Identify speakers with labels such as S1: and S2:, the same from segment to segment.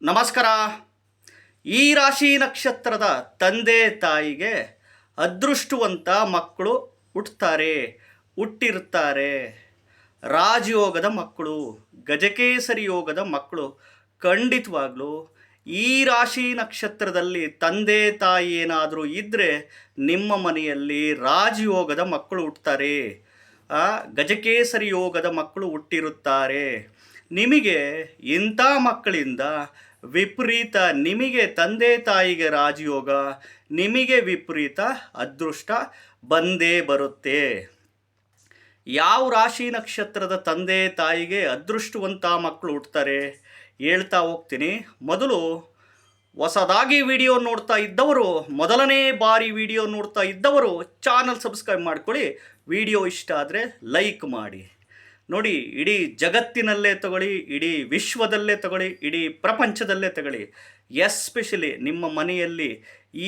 S1: ನಮಸ್ಕಾರ. ಈ ರಾಶಿ ನಕ್ಷತ್ರದ ತಂದೆ ತಾಯಿಗೆ ಅದೃಷ್ಟವಂತ ಮಕ್ಕಳು ಹುಟ್ಟಿರ್ತಾರೆ. ರಾಜಯೋಗದ ಮಕ್ಕಳು, ಗಜಕೇಸರಿ ಯೋಗದ ಮಕ್ಕಳು ಖಂಡಿತವಾಗ್ಲೂ ಈ ರಾಶಿ ನಕ್ಷತ್ರದಲ್ಲಿ ತಂದೆ ತಾಯಿ ಏನಾದರೂ ಇದ್ದರೆ ನಿಮ್ಮ ಮನೆಯಲ್ಲಿ ರಾಜಯೋಗದ ಮಕ್ಕಳು ಹುಟ್ಟುತ್ತಾರೆ. ಗಜಕೇಸರಿ ಯೋಗದ ಮಕ್ಕಳು ಹುಟ್ಟಿರುತ್ತಾರೆ. ನಿಮಗೆ ಇಂಥ ಮಕ್ಕಳಿಂದ ವಿಪರೀತ, ನಿಮಗೆ ತಂದೆ ತಾಯಿಗೆ ರಾಜಯೋಗ, ನಿಮಗೆ ವಿಪರೀತ ಅದೃಷ್ಟ ಬಂದೇ ಬರುತ್ತೆ. ಯಾವ ರಾಶಿ ನಕ್ಷತ್ರದ ತಂದೆ ತಾಯಿಗೆ ಅದೃಷ್ಟವಂತ ಮಕ್ಕಳು ಹುಟ್ಟುತ್ತಾರೆ ಹೇಳ್ತಾ ಹೋಗ್ತೀನಿ. ಮೊದಲು ಹೊಸದಾಗಿ ವಿಡಿಯೋ ನೋಡ್ತಾ ಇದ್ದವರು, ಮೊದಲನೇ ಬಾರಿ ವಿಡಿಯೋ ನೋಡ್ತಾ ಇದ್ದವರು ಚಾನಲ್ ಸಬ್ಸ್ಕ್ರೈಬ್ ಮಾಡ್ಕೊಳ್ಳಿ. ವಿಡಿಯೋ ಇಷ್ಟ ಆದರೆ ಲೈಕ್ ಮಾಡಿ. ನೋಡಿ, ಇಡೀ ಜಗತ್ತಿನಲ್ಲೇ ತಗೊಳ್ಳಿ, ಇಡೀ ವಿಶ್ವದಲ್ಲೇ ತಗೊಳ್ಳಿ, ಇಡೀ ಪ್ರಪಂಚದಲ್ಲೇ ತಗೊಳ್ಳಿ, ಎಸ್ಪೆಷಲಿ ನಿಮ್ಮ ಮನೆಯಲ್ಲಿ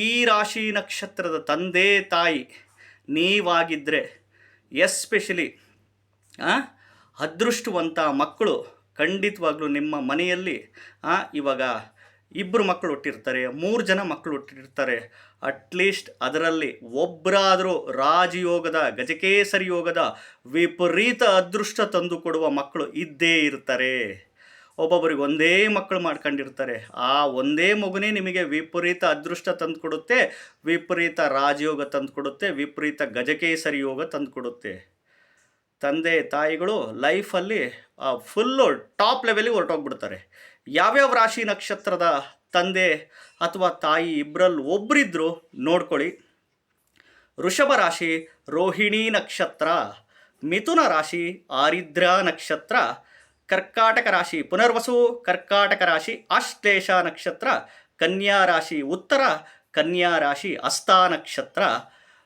S1: ಈ ರಾಶಿ ನಕ್ಷತ್ರದ ತಂದೆ ತಾಯಿ ನೀವಾಗಿದ್ದರೆ ಎಸ್ಪೆಷಲಿ ಅದೃಷ್ಟವಂತ ಮಕ್ಕಳು ಖಂಡಿತವಾಗ್ಲೂ ನಿಮ್ಮ ಮನೆಯಲ್ಲಿ ಇವಾಗ 2 ಮಕ್ಕಳು ಹುಟ್ಟಿರ್ತಾರೆ, 3 ಜನ ಮಕ್ಕಳು ಹುಟ್ಟಿರ್ತಾರೆ. ಅಟ್ಲೀಸ್ಟ್ ಅದರಲ್ಲಿ ಒಬ್ಬರಾದರೂ ರಾಜಯೋಗದ, ಗಜಕೇಸರಿ ಯೋಗದ ವಿಪರೀತ ಅದೃಷ್ಟ ತಂದು ಕೊಡುವ ಮಕ್ಕಳು ಇದ್ದೇ ಇರ್ತಾರೆ. ಒಬ್ಬೊಬ್ಬರಿಗೆ ಒಂದೇ ಮಕ್ಕಳು ಮಾಡ್ಕೊಂಡಿರ್ತಾರೆ. ಆ ಒಂದೇ ಮಗುನೇ ನಿಮಗೆ ವಿಪರೀತ ಅದೃಷ್ಟ ತಂದು ಕೊಡುತ್ತೆ, ವಿಪರೀತ ರಾಜಯೋಗ ತಂದು ಕೊಡುತ್ತೆ, ವಿಪರೀತ ಗಜಕೇಸರಿ ಯೋಗ ತಂದು ಕೊಡುತ್ತೆ. ತಂದೆ ತಾಯಿಗಳು ಲೈಫಲ್ಲಿ ಫುಲ್ಲು ಟಾಪ್ ಲೆವೆಲಿಗೆ ಹೊರಟೋಗ್ಬಿಡ್ತಾರೆ. ಯಾವ್ಯಾವ ರಾಶಿ ನಕ್ಷತ್ರದ ತಂದೆ ಅಥವಾ ತಾಯಿ ಇಬ್ಬರಲ್ಲಿ ಒಬ್ಬರಿದ್ದರೂ ನೋಡ್ಕೊಳ್ಳಿ. ವೃಷಭ ರಾಶಿ ರೋಹಿಣಿ ನಕ್ಷತ್ರ, ಮಿಥುನ ರಾಶಿ ಆರಿದ್ರ ನಕ್ಷತ್ರ, ಕರ್ಕಾಟಕ ರಾಶಿ ಪುನರ್ವಸು, ಕರ್ಕಾಟಕ ರಾಶಿ ಆಶ್ಲೇಷ ನಕ್ಷತ್ರ, ಕನ್ಯಾ ರಾಶಿ ಉತ್ತರ, ಕನ್ಯಾ ರಾಶಿ ಹಸ್ತ ನಕ್ಷತ್ರ,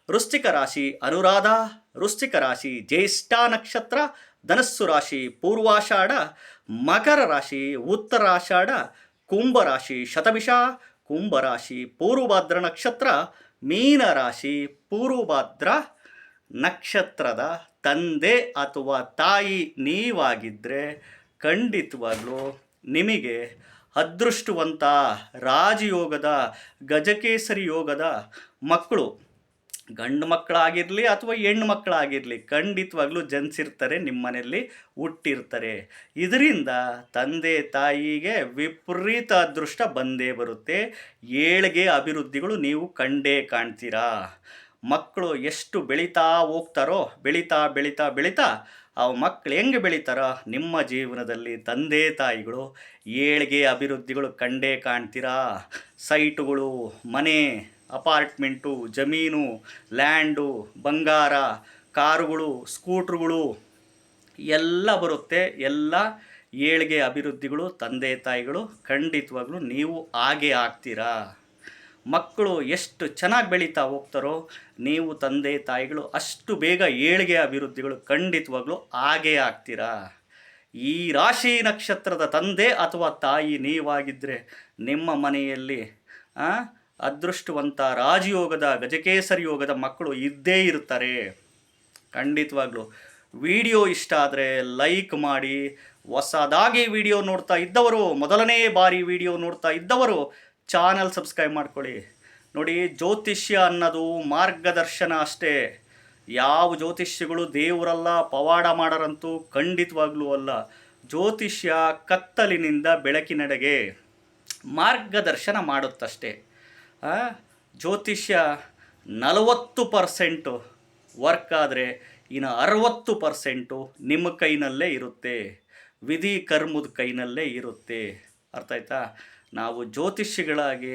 S1: ವೃಶ್ಚಿಕ ರಾಶಿ ಅನುರಾಧ, ವೃಶ್ಚಿಕ ರಾಶಿ ಜ್ಯೇಷ್ಠ ನಕ್ಷತ್ರ, ಧನಸ್ಸು ರಾಶಿ ಪೂರ್ವಾಷಾಢ, ಮಕರ ರಾಶಿ ಉತ್ತರಾಷಾಢ, ಕುಂಭರಾಶಿ ಶತಭಿಷ, ಕುಂಭರಾಶಿ ಪೂರ್ವಭಾದ್ರ ನಕ್ಷತ್ರ, ಮೀನರಾಶಿ ಪೂರ್ವಭಾದ್ರ ನಕ್ಷತ್ರದ ತಂದೆ ಅಥವಾ ತಾಯಿ ನೀವಾಗಿದ್ದರೆ ಖಂಡಿತವಾಗ್ಲೂ ನಿಮಗೆ ಅದೃಷ್ಟವಂತ ರಾಜಯೋಗದ, ಗಜಕೇಸರಿ ಯೋಗದ ಮಕ್ಕಳು, ಗಂಡು ಮಕ್ಕಳಾಗಿರಲಿ ಅಥವಾ ಹೆಣ್ಣು ಮಕ್ಕಳಾಗಿರಲಿ ಖಂಡಿತವಾಗ್ಲೂ ಜನಿಸಿರ್ತಾರೆ, ನಿಮ್ಮ ಮನೆಯಲ್ಲಿ ಹುಟ್ಟಿರ್ತಾರೆ. ಇದರಿಂದ ತಂದೆ ತಾಯಿಗೆ ವಿಪರೀತ ಅದೃಷ್ಟ ಬಂದೇ ಬರುತ್ತೆ. ಏಳಿಗೆ ಅಭಿವೃದ್ಧಿಗಳು ನೀವು ಕಂಡೇ ಕಾಣ್ತೀರಾ. ಮಕ್ಕಳು ಎಷ್ಟು ಬೆಳೀತಾ ಹೋಗ್ತಾರೋ, ಬೆಳೀತಾ ಬೆಳೀತಾ ಬೆಳೀತಾ ಆ ಮಕ್ಕಳು ಹೆಂಗೆ ಬೆಳೀತಾರೋ ನಿಮ್ಮ ಜೀವನದಲ್ಲಿ ತಂದೆ ತಾಯಿಗಳು ಏಳಿಗೆ ಅಭಿವೃದ್ಧಿಗಳು ಕಂಡೇ ಕಾಣ್ತೀರಾ. ಸೈಟುಗಳು, ಮನೆ, ಅಪಾರ್ಟ್ಮೆಂಟು, ಜಮೀನು, ಲ್ಯಾಂಡು, ಬಂಗಾರ, ಕಾರುಗಳು, ಸ್ಕೂಟ್ರುಗಳು ಎಲ್ಲ ಬರುತ್ತೆ. ಎಲ್ಲ ಏಳಿಗೆ ಅಭಿವೃದ್ಧಿಗಳು ತಂದೆ ತಾಯಿಗಳು ಖಂಡಿತವಾಗ್ಲೂ ನೀವು ಹಾಗೆ ಆಗ್ತೀರಾ. ಮಕ್ಕಳು ಎಷ್ಟು ಚೆನ್ನಾಗಿ ಬೆಳೀತಾ ಹೋಗ್ತಾರೋ ನೀವು ತಂದೆ ತಾಯಿಗಳು ಅಷ್ಟು ಬೇಗ ಏಳಿಗೆ ಅಭಿವೃದ್ಧಿಗಳು ಖಂಡಿತವಾಗ್ಲೂ ಹಾಗೇ ಆಗ್ತೀರಾ. ಈ ರಾಶಿ ನಕ್ಷತ್ರದ ತಂದೆ ಅಥವಾ ತಾಯಿ ನೀವಾಗಿದ್ದರೆ ನಿಮ್ಮ ಮನೆಯಲ್ಲಿ ಅದೃಷ್ಟವಂತ ರಾಜಯೋಗದ, ಗಜಕೇಸರಿ ಯೋಗದ ಮಕ್ಕಳು ಇದ್ದೇ ಇರ್ತಾರೆ. ಖಂಡಿತವಾಗ್ಲೂ ವಿಡಿಯೋ ಇಷ್ಟ ಆದರೆ ಲೈಕ್ ಮಾಡಿ. ಹೊಸದಾಗಿ ವಿಡಿಯೋ ನೋಡ್ತಾ ಇದ್ದವರು, ಮೊದಲನೇ ಬಾರಿ ವಿಡಿಯೋ ನೋಡ್ತಾ ಇದ್ದವರು ಚಾನಲ್ ಸಬ್ಸ್ಕ್ರೈಬ್ ಮಾಡ್ಕೊಳ್ಳಿ. ನೋಡಿ, ಜ್ಯೋತಿಷ್ಯ ಅನ್ನೋದು ಮಾರ್ಗದರ್ಶನ ಅಷ್ಟೇ. ಯಾವ ಜ್ಯೋತಿಷ್ಯಗಳು ದೇವರಲ್ಲ, ಪವಾಡ ಮಾಡೋರಂತೂ ಖಂಡಿತವಾಗ್ಲೂ ಅಲ್ಲ. ಜ್ಯೋತಿಷ್ಯ ಕತ್ತಲಿನಿಂದ ಬೆಳಕಿನೆಡೆಗೆ ಮಾರ್ಗದರ್ಶನ ಮಾಡುತ್ತಷ್ಟೇ. ಜ್ಯೋತಿಷ್ಯ 40% ವರ್ಕ್ ಆದರೆ ಇನ್ನು 60% ನಿಮ್ಮ ಕೈನಲ್ಲೇ ಇರುತ್ತೆ, ವಿಧಿ ಕರ್ಮದ ಕೈನಲ್ಲೇ ಇರುತ್ತೆ. ಅರ್ಥ ಆಯ್ತಾ? ನಾವು ಜ್ಯೋತಿಷಿಗಳಾಗಿ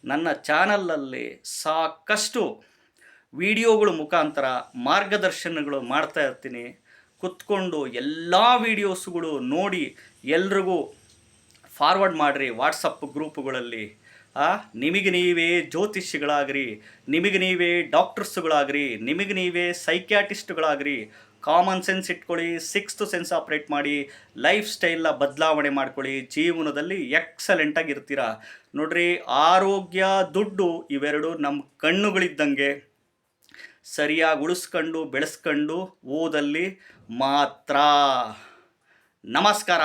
S1: ನನ್ನ ಚಾನಲಲ್ಲಿ ಸಾಕಷ್ಟು ವಿಡಿಯೋಗಳ ಮುಖಾಂತರ ಮಾರ್ಗದರ್ಶನಗಳು ಮಾಡ್ತಾ ಇರ್ತೀನಿ. ಕುತ್ಕೊಂಡು ಎಲ್ಲ ವೀಡಿಯೋಸ್ಗಳು ನೋಡಿ ಎಲ್ರಿಗೂ ಫಾರ್ವರ್ಡ್ ಮಾಡಿರಿ ವಾಟ್ಸಪ್ ಗ್ರೂಪುಗಳಲ್ಲಿ. ನಿಮಗೆ ನೀವೇ ಜ್ಯೋತಿಷಿಗಳಾಗ್ರಿ, ನಿಮಗೆ ನೀವೇ ಡಾಕ್ಟರ್ಸ್ಗಳಾಗ್ರಿ, ನಿಮಗೆ ನೀವೇ ಸೈಕ್ಯಾಟಿಸ್ಟ್ಗಳಾಗ್ರಿ. ಕಾಮನ್ ಸೆನ್ಸ್ ಇಟ್ಕೊಳ್ಳಿ, 6th ಸೆನ್ಸ್ ಆಪ್ರೇಟ್ ಮಾಡಿ, ಲೈಫ್ ಸ್ಟೈಲ್ನ ಬದಲಾವಣೆ ಮಾಡ್ಕೊಳ್ಳಿ, ಜೀವನದಲ್ಲಿ ಎಕ್ಸಲೆಂಟಾಗಿ ಇರ್ತೀರ. ನೋಡ್ರಿ, ಆರೋಗ್ಯ, ದುಡ್ಡು ಇವೆರಡು ನಮ್ಮ ಕಣ್ಣುಗಳಿದ್ದಂಗೆ. ಸರಿಯಾಗಿ ಉಳಿಸ್ಕೊಂಡು ಬೆಳೆಸ್ಕೊಂಡು ಓದಲ್ಲಿ ಮಾತ್ರ. ನಮಸ್ಕಾರ.